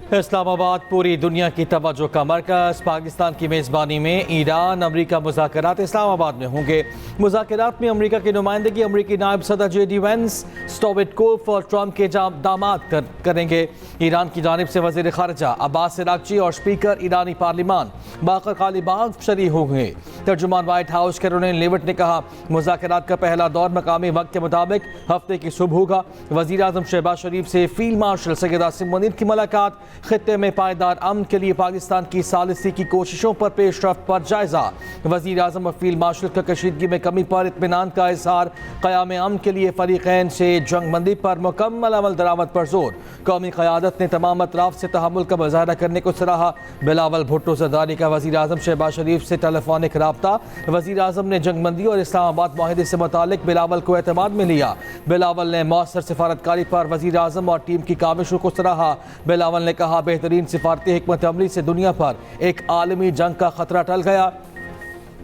इस्लामाबाद पूरी दुनिया की तवज्जो का मरकज़। पाकिस्तान की मेज़बानी में ईरान अमरीका मुज़ाकरात इस्लामाबाद में होंगे। मुज़ाकरात में अमरीका की नुमाइंदगी अमरीकी नायब सदर JD वेंस, स्टोविटकोफ और ट्रंप के दामाद करेंगे। ईरान की जानिब से वज़ीर ख़ारिजा अब्बास अराग़ची और स्पीकर ईरानी पार्लिमान बाकर कालिबाफ शरीक होंगे। तर्जुमान वाइट हाउस कैरोलिन लेविट ने कहा, मुज़ाकरात का पहला दौर मकामी वक्त के मुताबिक हफ्ते की सुबह होगा। वज़ीर आज़म शहबाज शरीफ से फील्ड मार्शल सैयद आसिम मुनीर की मुलाकात। खित्ते में पायदार अमन के लिए पाकिस्तान की सालिसी की कोशिशों पर पेशरफ्त पर जायजा। वज़ीर आज़म और फील्ड मार्शल का कशीदगी में कमी पर इत्मीनान का इज़हार। क़याम अमन के लिए फ़रीक़ैन से जंगबंदी पर मुकम्मल अमल दरामद पर जोर। कौमी क़यादत ने तमाम अतराफ़ से तहम्मुल का मुज़ाहरा करने को सराहा। बिलावल भुट्टो ज़रदारी का वज़ीर आज़म शहबाज शरीफ से टेलीफोनिक राब्ता। वज़ीर आज़म ने जंगबंदी और इस्लामाबाद माहिदे से मुतालिक बिलावल को एतमाद में लिया। बिलावल ने मौसर सिफारतकारी पर वज़ीर आज़म और टीम की काविशों को सराहा। बिलावल ने कहा, बेहतरीन सिफारती हिकमत अमली से दुनिया पर एक आलमी जंग का खतरा टल गया।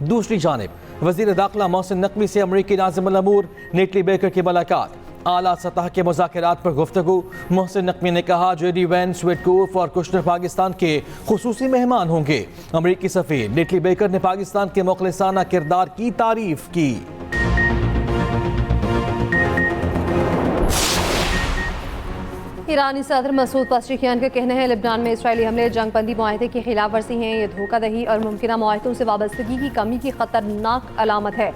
दूसरी जानिब वज़ीर दाखिला मोहसिन नकवी से अमरीकी नाज़िम अल अमूर नेटली बेकर की मुलाकात। आला सतह के मुज़ाकरात पर गुफ्तगू। मोहसिन नकवी ने कहा, JD वेंस, विटकोफ और कुशनर पाकिस्तान के खुसूसी मेहमान होंगे। अमरीकी सफ़ीर नेटली बेकर ने पाकिस्तान के मुखलिसाना किरदार की तारीफ की। ईरानी सदर मसूद पज़ेश्कियान का कहना है, लेबनान में इसराइली हमले जंगबंदी मुआहदे की खिलाफ वर्जी हैं। ये धोखाधड़ी और मुमकिन मुआहदों से वाबस्तगी की कमी की खतरनाक अलामत है।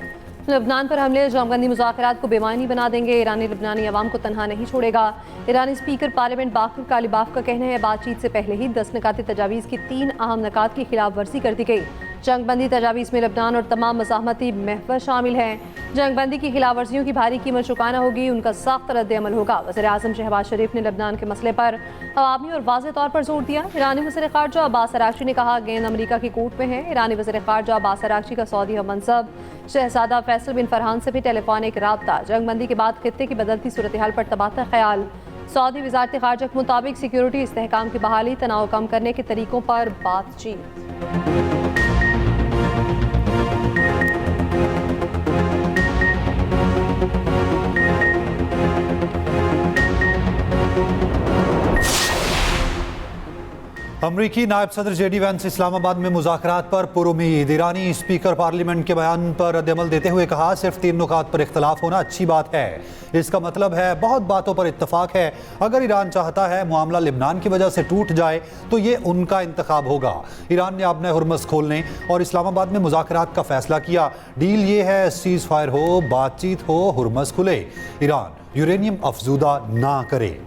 लेबनान पर हमले जंगबंदी मुज़ाकरात को बेमानी बना देंगे। ईरानी लेबनानी अवाम को तनहा नहीं छोड़ेगा। ईरानी स्पीकर पार्लियामेंट बाकर कालिबाफ का कहना है, बातचीत से पहले ही 10 निकाती तजावीज़ की 3 अहम निकात की खिलाफ वर्जी कर दी गई। जंगबंदी तजावीज़ में लेबनान और तमाम मज़ाहमती महवर शामिल हैं। जंगबंदी की खिलाफ वर्जियों की भारी कीमत चुकाना होगी, उनका सख्त रद्द अमल होगा। वज़ीर आज़म शहबाज शरीफ ने लेबनान के मसले पर अवामी और वाज़ेह तौर पर जोर दिया। ईरानी वज़ीर ख़ारिजा अब्बास अराग़ची ने कहा, गेंद अमरीका की कोर्ट में है। ईरानी वज़ीर ख़ारिजा अब्बास अराग़ची का सऊदी हममंसब शहज़ादा फैसल बिन फरहान से भी टेलीफोनिक राब्ता। जंगबंदी के बाद खित्ते की बदलती सूरत हाल पर तबादला ख्याल। सऊदी वज़ारत ख़ारिजा के मुताबिक सिक्योरिटी इस्तेहकाम की बहाली, तनाव कम करने के तरीकों पर बातचीत। अमरीकी नायब सदर JD वेंस इस्लामाबाद में मुज़ाकरात पर पुरुमीद। ईरानी स्पीकर पार्लियामेंट के बयान पर रद्दअमल देते हुए कहा, सिर्फ 3 नुकात पर इख्तलाफ होना अच्छी बात है। इसका मतलब है बहुत बातों पर इत्तफाक है। अगर ईरान चाहता है मामला लेबनान की वजह से टूट जाए तो ये उनका इंतखाब होगा। ईरान ने अपने हुर्मस खोलने और इस्लामाबाद में मुज़ाकरात का फैसला किया। डील ये है, सीज़ फायर हो, बातचीत हो, हुर्मस खुले। ईरान यूरेनियम अफजूदा ना करे।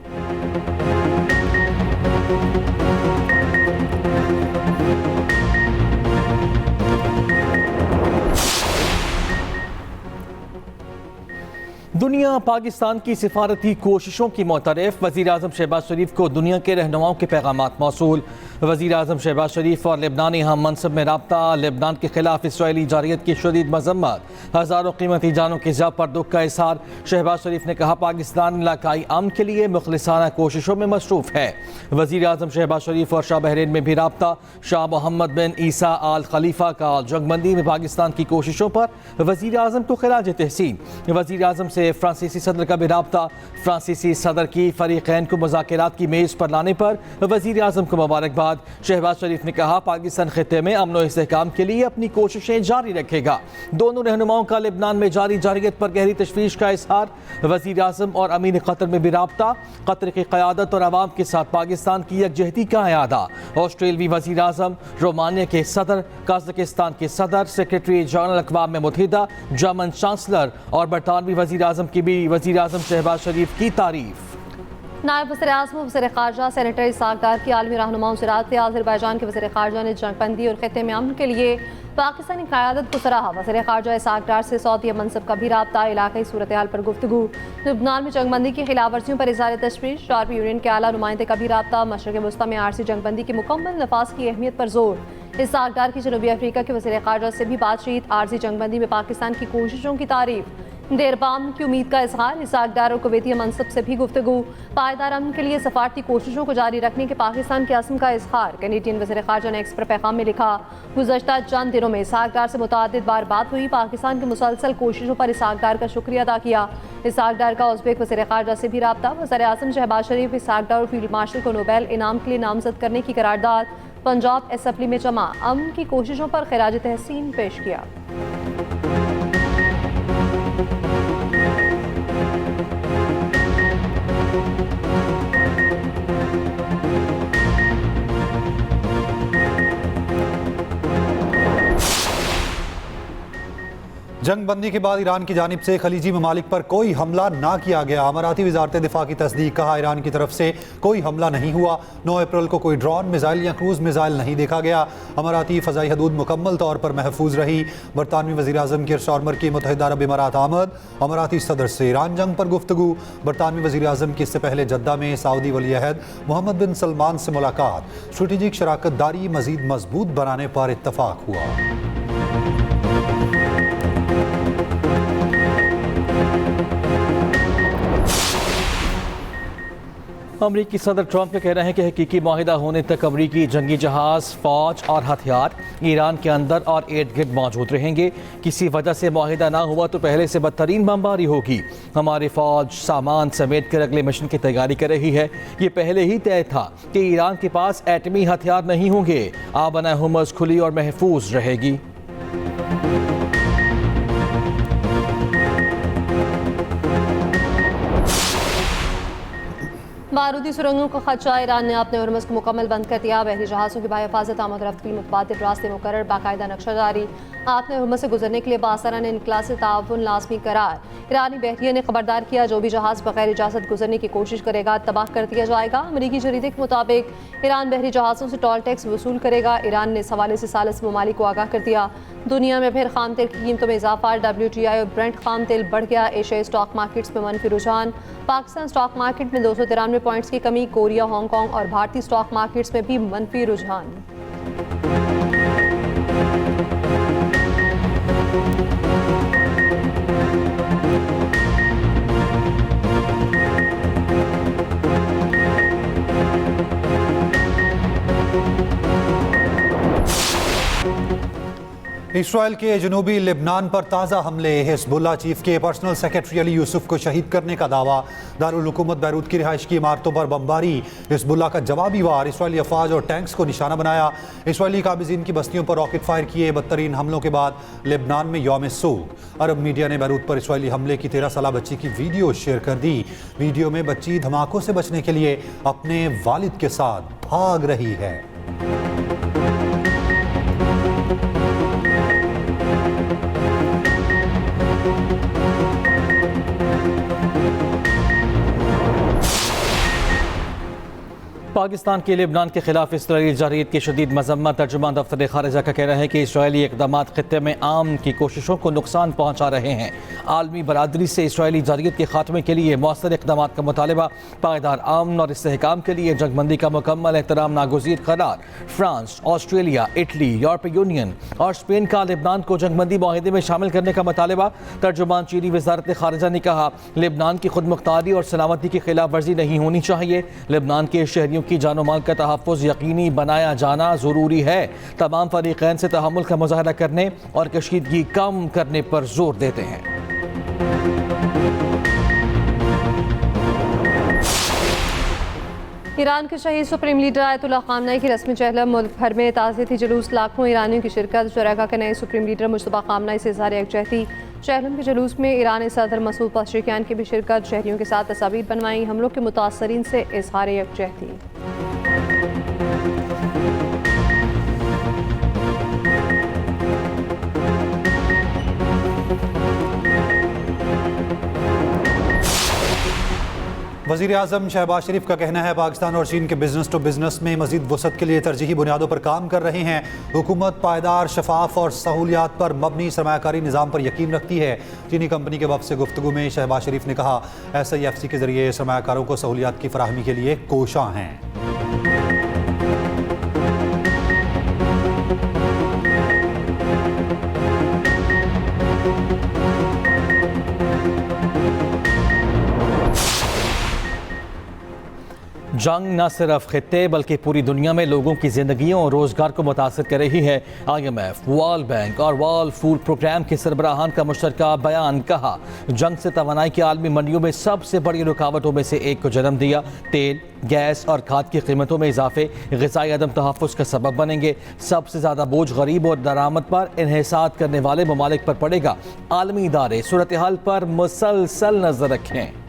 दुनिया पाकिस्तान की सिफारती कोशिशों की मोतरफ। वज़ीर आज़म शहबाज शरीफ को दुनिया के रहनुमाओं के पैगामात मौसूल। वज़ीर आज़म शहबाज शरीफ और लेबनानी हम मनसब में राब्ता। लेबनान के खिलाफ इसराइली जारियत की शदीद मजम्मत। हज़ारों कीमती जानों की ज़ब पर दुख का इज़हार। शहबाज शरीफ ने कहा, पाकिस्तान इलाकाई अमन के लिए मुखलिसाना कोशिशों में मसरूफ़ है। वज़ीर आज़म शहबाज शरीफ और शाह बहरीन में भी राब्ता। शाह मोहम्मद बिन ईसा आल खलीफा का जंगबंदी में पाकिस्तान की कोशिशों पर वज़ीर आज़म को खिराज तहसीन। वज़ीर आज़म से फ्रांसीसी सदर का भी राब्ता। फ्रांसीसी सदर की फ़रीक़ैन को मुज़ाकरात की मेज़ पर लाने पर वज़ीर आज़म को मुबारकबाद। शहबाज शरीफ ने कहा, पाकिस्तान खित्ते में अमन और इस्तेहकाम के लिए अपनी कोशिशें जारी रखेगा। दोनों रहनुमाओं का लेबनान में जारी जारियत पर गहरी तशवीश का इज़हार। वज़ीर आज़म और अमीर कतर में भी राब्ता। कतर की क़यादत और आवाम के साथ पाकिस्तान की यकजहती का इयादा। ऑस्ट्रेलवी वज़ीर आज़म, रोमानिया के सदर, कज़ाकिस्तान के सदर, सेक्रेटरी जनरल अक़वाम मुत्तहिदा, जर्मन चांसलर और बरतानवी वज़ीर आज़म की भी वज़ीर आज़म शहबाज शरीफ की तारीफ। नायब वज़ीर आज़म और वज़ीर ख़ारिजा सेनेटर इसहाक़ डार की आलमी रहनुमाओं से रात। आज़रबाईजान के वज़ीर ख़ारिजा ने जंगबंदी और खित्ते में अमन के लिए पाकिस्तानी क़यादत को सराहा। वज़ीर ख़ारिजा इसहाक़ डार से सऊदी मनसब का भी राब्ता। इलाक़ाई सूरत हाल पर गुफ्तगू। लेबनान में जंगबंदी की खिलाफ वर्जियों पर इज़हार तशवीश। यूरोपीय यूनियन के आला नुमाइंदे का भी राब्ता। मशरिक़ वस्ता में आरसी जंगबंदी के मुकम्मल नफाज की अहमियत पर जोर। इसहाक़ डार की जनूबी अफ्रीका के वज़ीर ख़ारिजा से भी बातचीत। आरसी जंगबंदी में पाकिस्तान की कोशिशों की तारीफ। देरबाम की उम्मीद का इजहार, इसाक डार और कुवैती मनसब से भी गुफ्तगू, पायदार अमन के लिए सफारती कोशिशों को जारी रखने के पाकिस्तान के अज़्म का इजहार। कैनेडियन वज़ीर ख़ारजा ने एक्स पर पैगाम में लिखा, गुज़श्ता चंद दिनों में इसाक डार से मुतअद्दिद बार बात हुई, पाकिस्तान की मुसलसल कोशिशों पर इसाक डार का शुक्रिया अदा किया। इसाक डार का उज़्बेक वज़ीर ख़ारजा से भी रब्ता, वज़ीर आज़म शहबाज शरीफ इसाक डार और फील्ड मार्शल को नोबेल इनाम के लिए नामजद करने की करारदाद पंजाब असम्बली में जमा, अमन की कोशिशों पर खिराज तहसीन पेश किया। जंग बंदी के बाद ईरान की जानिब से खलीजी ममालिक पर कोई हमला ना किया गया। अमाराती वजारत दिफा की तस्दीक, कहा ईरान की तरफ से कोई हमला नहीं हुआ। 9 अप्रैल को कोई ड्रोन मिसाइल या क्रूज मिसाइल नहीं देखा गया। अमाराती फ़ज़ाई हदूद मुकम्मल तौर पर महफूज रही। बरतानवी वज़ीर आज़म कीर स्टारमर की मुत्तहिदा अरब इमारात आमद। अमाराती सदर से ईरान जंग पर गुफ्तगू। बरतानवी वज़ीर आज़म की इससे पहले जद्दा में सऊदी वली अहद मोहम्मद बिन सलमान से मुलाकात। स्ट्रेटेजिक शराकत दारी मज़ीद मजबूत बनाने पर इत्तफाक हुआ। अमरीकी सदर ट्रंप का कहना है कि हकीकी माहिदा होने तक अमरीकी जंगी जहाज, फौज और हथियार ईरान के अंदर और इर्द गिर्द मौजूद रहेंगे। किसी वजह से माहिदा ना हुआ तो पहले से बदतरीन बमबारी होगी। हमारी फौज सामान समेट कर अगले मिशन की तैयारी कर रही है। ये पहले ही तय था कि ईरान के पास एटमी हथियार नहीं होंगे। आबना हुमस खुली और महफूज रहेगी। बारूदी सुरंगों का खदशा, ईरान ने अपने हरमज़ को मुकम्मल बंद कर दिया। बहरी जहाज़ों की बाहिफाजत आमद रफ्त के लिए मुतबादिल रास्ते मुकर्रर, बाकायदा नक्शा जारी। आपने हरमज़ से गुजरने के लिए बासरान इनकला से ताउन लाजमी करार। ईरानी बहरिया ने खबरदार किया, जो भी जहाज़ बगैर इजाज़त गुजरने की कोशिश करेगा तबाह कर दिया जाएगा। अमरीकी जरीदे के मुताबिक ईरान बहरी जहाज़ों से टोल टैक्स वसूल करेगा। ईरान ने इस हवाले से सालिस ममालिक को आगाह कर दिया। दुनिया में फिर खाम तेल की कीमतों में इजाफा, WTI और ब्रेंट खाम तेल बढ़ गया। एशियाई स्टॉक मार्केट्स में मनफी रुझान। पाकिस्तान स्टॉक मार्केट में 293 पॉइंट्स की कमी। कोरिया, हांगकांग और भारतीय स्टॉक मार्केट्स में भी मनफी रुझान। इसराइल के जनूबी लिबनान पर ताज़ा हमले, हिज़्बुल्लाह चीफ के पर्सनल सेक्रेटरी अली यूसुफ को शहीद करने का दावा। दारुल हुकूमत बैरूत की रिहाइश की इमारतों पर बमबारी, हिज़्बुल्लाह का जवाबी वार, इसराइली अफवाज और टैंक्स को निशाना बनाया। इसराइली काबिज़ीन की बस्तियों पर रॉकेट फायर किए। बदतरीन हमलों के बाद लिबनान में यौम सोग। अरब मीडिया ने बैरूत पर इसराइली हमले की 13 साला बच्ची की वीडियो शेयर कर दी। वीडियो में बच्ची धमाकों से बचने के लिए अपने वालिद के साथ भाग रही है। पाकिस्तान के लिबनान के खिलाफ इसराइली जारहियत की शदीद मजम्मत। तर्जुमान दफ्तर खारिजा का कहना है कि इसराइली इकदाम खित्ते में आम की कोशिशों को नुकसान पहुँचा रहे हैं। आलमी बरादरी से इसराइली जारहियत के खात्मे के लिए मौसर इकदाम का मुतालबा। पायदार अमन और इस्तेहकाम के लिए जंगबंदी का मुकम्मल एहतराम नागुज़ीर करार। फ्रांस, ऑस्ट्रेलिया, इटली, यूरोपीय यूनियन और स्पेन का लिबनान को जंगबंदी माहिदे में शामिल करने का मुतालबा। तर्जुमान चीनी वजारत खारिजा ने कहा, लिबनान की खुद मुख्तारी और सलामती की खिलाफ वर्जी नहीं होनी चाहिए। लिबनान के शहरियों की जानो माल का तहफ़्फ़ुज़ यकीनी बनाया जाना ज़रूरी है। तमाम फ़रीक़ैन से तहम्मुल का मुज़ाहरा करने और कशीदगी कम करने पर जोर देते हैं। ईरान के शहीद सुप्रीम लीडर आयतुल्लाह ख़ामनेई की रस्मी चहलम, मुल्क भर में ताज़ियती जुलूस, लाखों ईरानियों की शिरकत। शरका के नए सुप्रीम लीडर मुश्तबा ख़ामनेई से इज़हार यकजहती। चहलम के जुलूस में ईरानी सदर मसूद पज़ेश्कियान की भी शिरकत। शहरियों के साथ तस्वीर बनवाई। हमलों के मुतासरीन से इज़हार यकजहती। वज़ीर आज़म शहबाज शरीफ का कहना है, पाकिस्तान और चीन के बिजनेस टू बिजनेस में मज़ीद वसअत के लिए तरजीही बुनियादों पर काम कर रहे हैं। हुकूमत पायदार, शफाफ और सहूलियात पर मबनी सरमायाकारी निज़ाम पर यकीन रखती है। चीनी कंपनी के वफ़द से गुफ्तगू में शहबाज शरीफ ने कहा, SIFC के जरिए सरमायाकारों को सहूलियात की फराहमी के लिए कोशां हैं। जंग न सिर्फ खित्ते बल्कि पूरी दुनिया में लोगों की जिंदगियों और रोजगार को मुतासर कर रही है। IMF, वर्ल्ड बैंक और वर्ल्ड फूड प्रोग्राम के सरबराहान का मुश्तरका बयान कहा, जंग से तवानाई की आलमी मंडियों में सबसे बड़ी रुकावटों में से एक को जन्म दिया। तेल, गैस और खाद की कीमतों में इजाफे ग़िज़ाई अदम तहफ़्फ़ुज़ का सबब बनेंगे। सबसे ज़्यादा बोझ गरीब और दरामद पर इन्हिसार करने वाले ममालिक पर पड़ेगा। आलमी इदारे सूरत हाल पर मुसलसल नजर रखें।